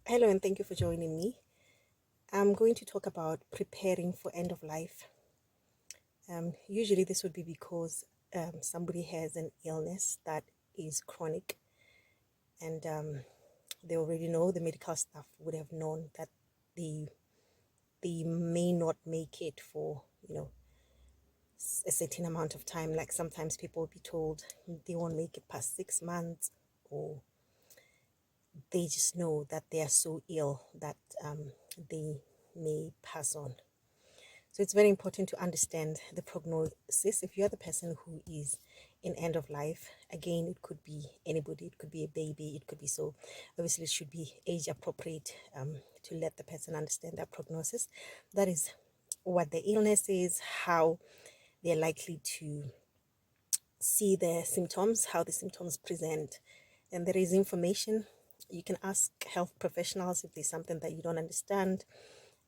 Hello, and thank you for joining me. I'm going to talk about preparing for end of life. Usually, this would be because somebody has an illness that is chronic, and they already know, the medical staff would have known that they they may not make it for a certain amount of time. Like sometimes people will be told they won't make it past 6 months, or they just know that they are so ill that they may pass on. So it's very important to understand the prognosis. If you're the person who is in end of life, again, it could be anybody, it could be a baby, it could be so. Obviously, it should be age appropriate to let the person understand that prognosis. That is what the illness is, how they're likely to see the symptoms, how the symptoms present. And there is information. You can ask health professionals if there's something that you don't understand,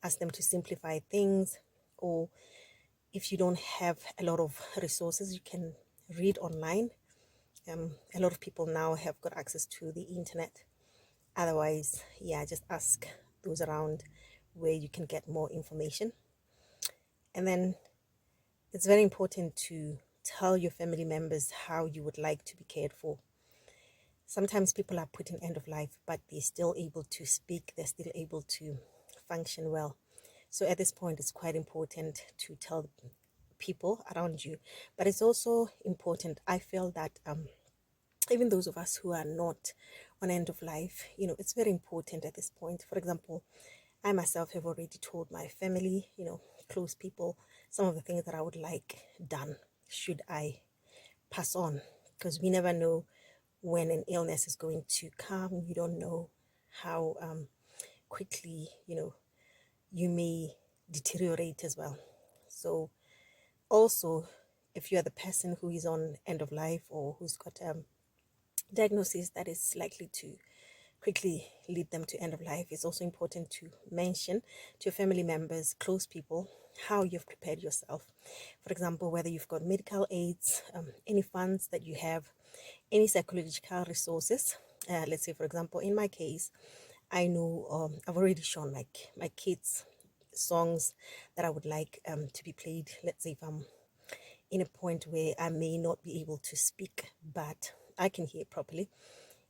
ask them to simplify things, or if you don't have a lot of resources, you can read online. A lot of people now have got access to the internet. Otherwise, yeah, just ask those around where you can get more information. And then it's very important to tell your family members how you would like to be cared for. Sometimes people are put in end of life, but they're still able to speak, they're still able to function well. So at this point, it's quite important to tell people around you. But it's also important, I feel that even those of us who are not on end of life, it's very important at this point. For example, I myself have already told my family, close people, some of the things that I would like done should I pass on, because we never know when an illness is going to come. You don't know how quickly, you may deteriorate as well. So also, if you are the person who is on end of life or who's got diagnosis that is likely to quickly lead them to end of life, it's also important to mention to your family members, close people, how you've prepared yourself. For example, whether you've got medical aids, any funds that you have, any psychological resources. Let's say, for example, in my case, I know I've already shown like my kids songs that I would like to be played. Let's say if I'm in a point where I may not be able to speak, but I can hear properly.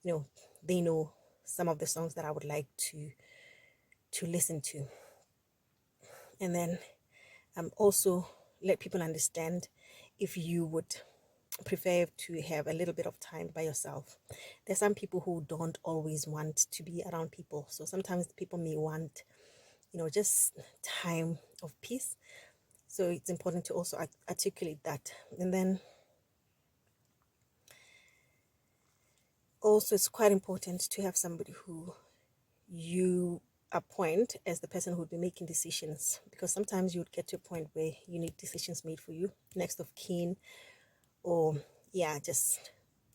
You know, they know some of the songs that I would like to listen to, and then also let people understand if you would prefer to have a little bit of time by yourself. There's some people who don't always want to be around people, so sometimes people may want, just time of peace. So it's important to also articulate that, and then also it's quite important to have somebody who you appoint as the person who would be making decisions, because sometimes you would get to a point where you need decisions made for you, next of kin, or yeah, just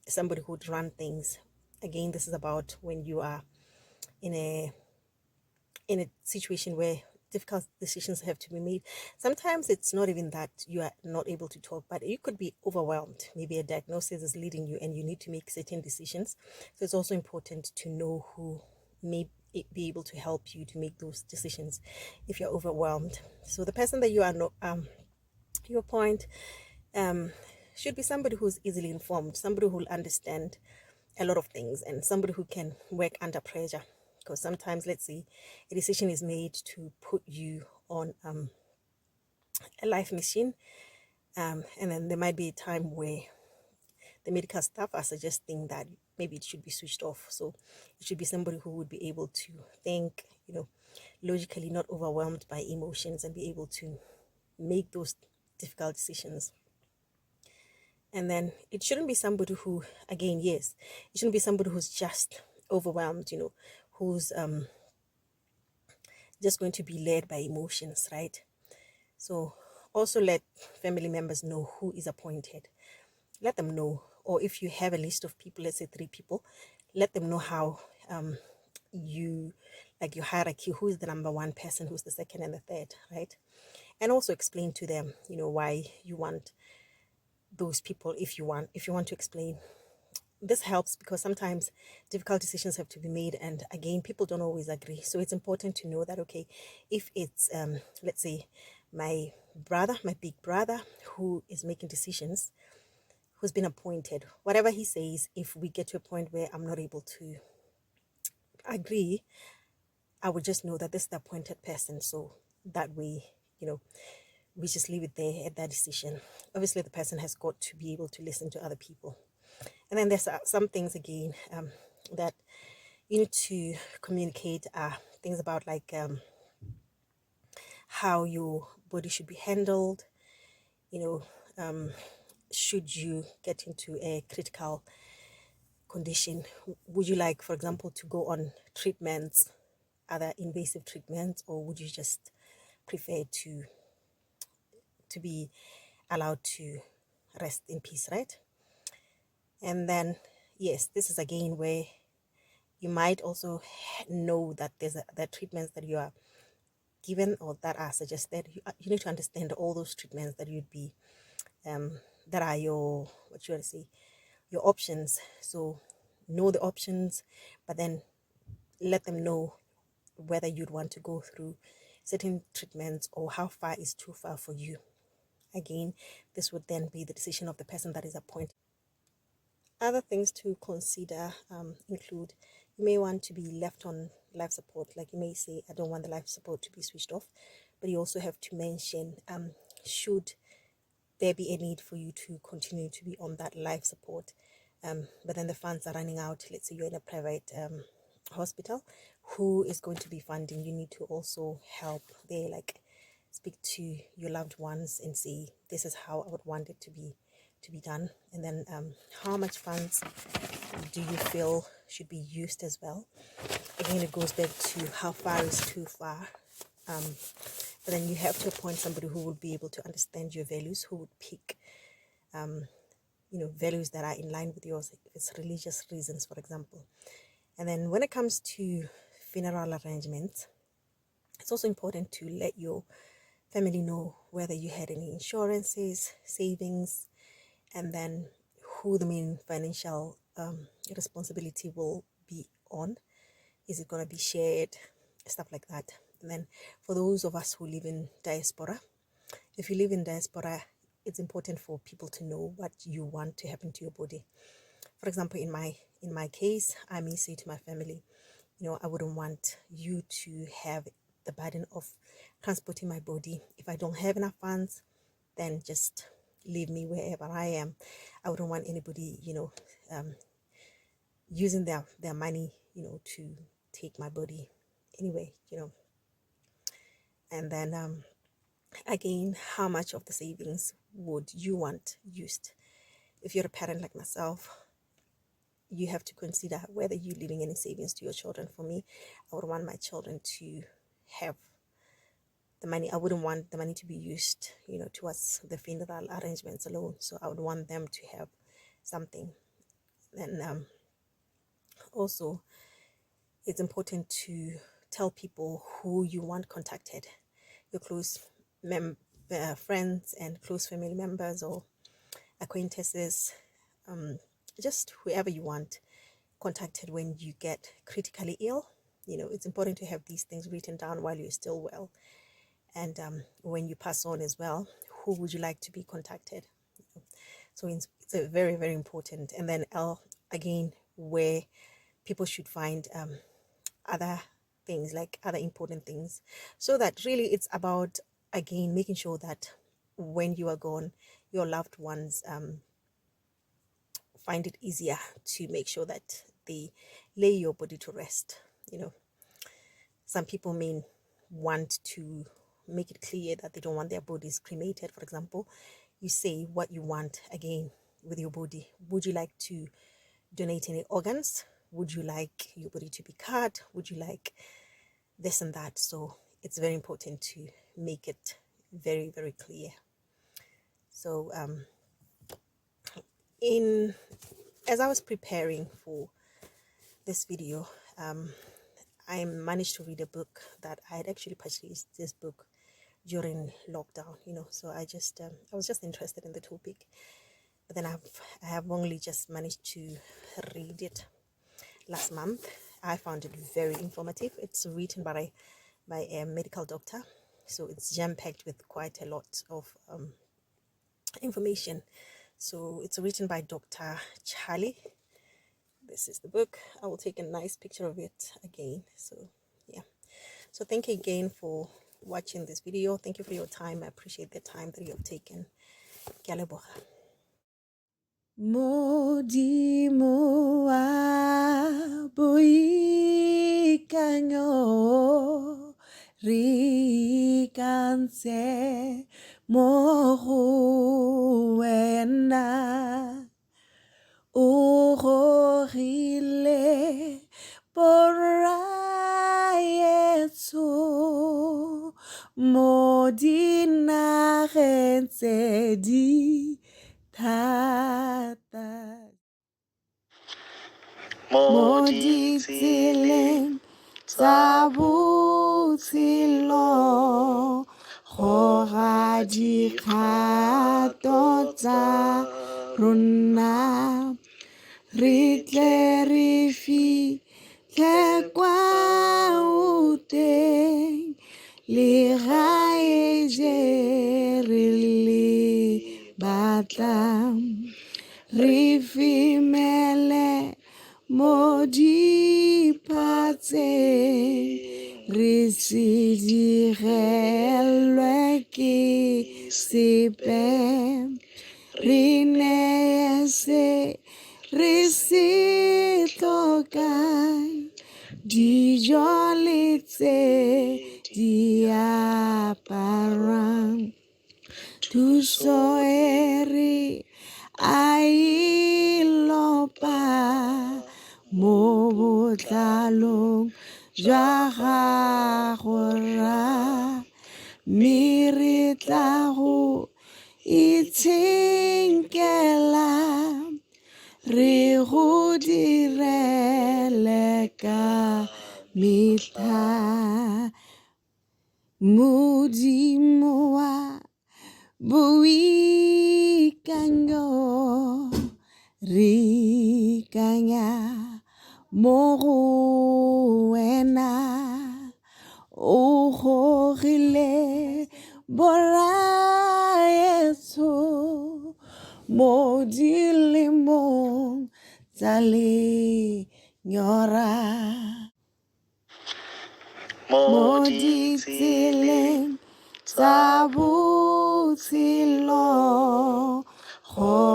somebody who would run things. Again, this is about when you are in a situation where difficult decisions have to be made. Sometimes it's not even that you are not able to talk, but you could be overwhelmed. Maybe a diagnosis is leading you and you need to make certain decisions. So it's also important to know who may be able to help you to make those decisions if you're overwhelmed. So the person that you are not your point should be somebody who's easily informed, somebody who will understand a lot of things, and somebody who can work under pressure. Because sometimes, let's say, a decision is made to put you on a life machine, and then there might be a time where the medical staff are suggesting that maybe it should be switched off. So it should be somebody who would be able to think, logically, not overwhelmed by emotions, and be able to make those difficult decisions. And then it shouldn't be somebody who, again, yes, it shouldn't be somebody who's just overwhelmed, who's just going to be led by emotions, right? So also let family members know who is appointed. Let them know, or if you have a list of people, let's say 3 people, let them know how you, like your hierarchy, who is the number one person, who's the second and the third, right? And also explain to them, why you want those people. If you want to explain this helps because sometimes difficult decisions have to be made, and again, people don't always agree. So it's important to know that, okay, if it's let's say my brother, my big brother, who is making decisions, who's been appointed, whatever he says, if we get to a point where I'm not able to agree, I would just know that this is the appointed person. So that way, we just leave it there at that decision. Obviously, the person has got to be able to listen to other people. And then there's some things again that you need to communicate, things about like how your body should be handled, you know, should you get into a critical condition, would you like, for example, to go on treatments, other invasive treatments, or would you just prefer to be allowed to rest in peace, right? And then, yes, this is again where you might also know that there are treatments that you are given or that are suggested. You need to understand all those treatments that you'd be that are your, what you want to say, your options. So know the options, but then let them know whether you'd want to go through certain treatments or how far is too far for you. Again, this would then be the decision of the person that is appointed. Other things to consider include, you may want to be left on life support. Like you may say, I don't want the life support to be switched off, but you also have to mention, should there be a need for you to continue to be on that life support, but then the funds are running out. Let's say you're in a private hospital, who is going to be funding? You need to also help there, like speak to your loved ones and say, this is how I would want it to be done. And then how much funds do you feel should be used as well? Again, it goes back to how far is too far. But then you have to appoint somebody who will be able to understand your values, who would pick values that are in line with yours, if it's religious reasons, for example. And then when it comes to funeral arrangements, it's also important to let your family know whether you had any insurances, savings, and then who the main financial responsibility will be on. Is it going to be shared? Stuff like that. And then for those of us who live in diaspora, if you live in diaspora, it's important for people to know what you want to happen to your body. For example, in my case, I may say to my family, I wouldn't want you to have the burden of transporting my body. If I don't have enough funds, then just leave me wherever I am. I wouldn't want anybody, using their money, to take my body anyway, And then again, how much of the savings would you want used? If you're a parent like myself, you have to consider whether you're leaving any savings to your children. For me, I would want my children to have the money. I wouldn't want the money to be used, towards the funeral arrangements alone. So I would want them to have something. And also, it's important to tell people who you want contacted, your close friends and close family members or acquaintances, just whoever you want contacted when you get critically ill. It's important to have these things written down while you're still well. And when you pass on as well, who would you like to be contacted? So it's a very, very important. And then again, where people should find other things, like other important things, so that really it's about, again, making sure that when you are gone, your loved ones find it easier to make sure that they lay your body to rest. Some people may want to make it clear that they don't want their bodies cremated, for example. You say what you want again with your body. Would you like to donate any organs? Would you like your body to be cut? Would you like this and that? So it's very important to make it very, very clear. So as I was preparing for this video, I managed to read a book that I had actually purchased this book during lockdown, so I was just interested in the topic. but then I have only just managed to read it last month. I found it very informative. It's written by a medical doctor, so it's jam-packed with quite a lot of information. So it's written by Dr. Charlie. This is the book. I will take a nice picture of it again. So yeah, so thank you again for watching this video. Thank you for your time. I appreciate the time that you have taken. Ke a leboga. Modimo wa boikanyo re kantse mo go wena o gogile boraetso mo dinageng tse di thata mo ditseleng tsa botshelo goga dikgato tsa rona re tle re fitlhe kwa o teng le gae je re le batlang re femele mo diphatseng re se digelwe ke sepe re neye se re se tlhokang dijo le tse di aparwang thuso e re a ilopa mo botlalong jwa gago ra mme re tla go itshenkela re go direle ka metlha modimo wa boikanyo re kanya mo go wena o gogile boraetso mo dilemong tsa lenyora mo ditseleng tsa botshelo go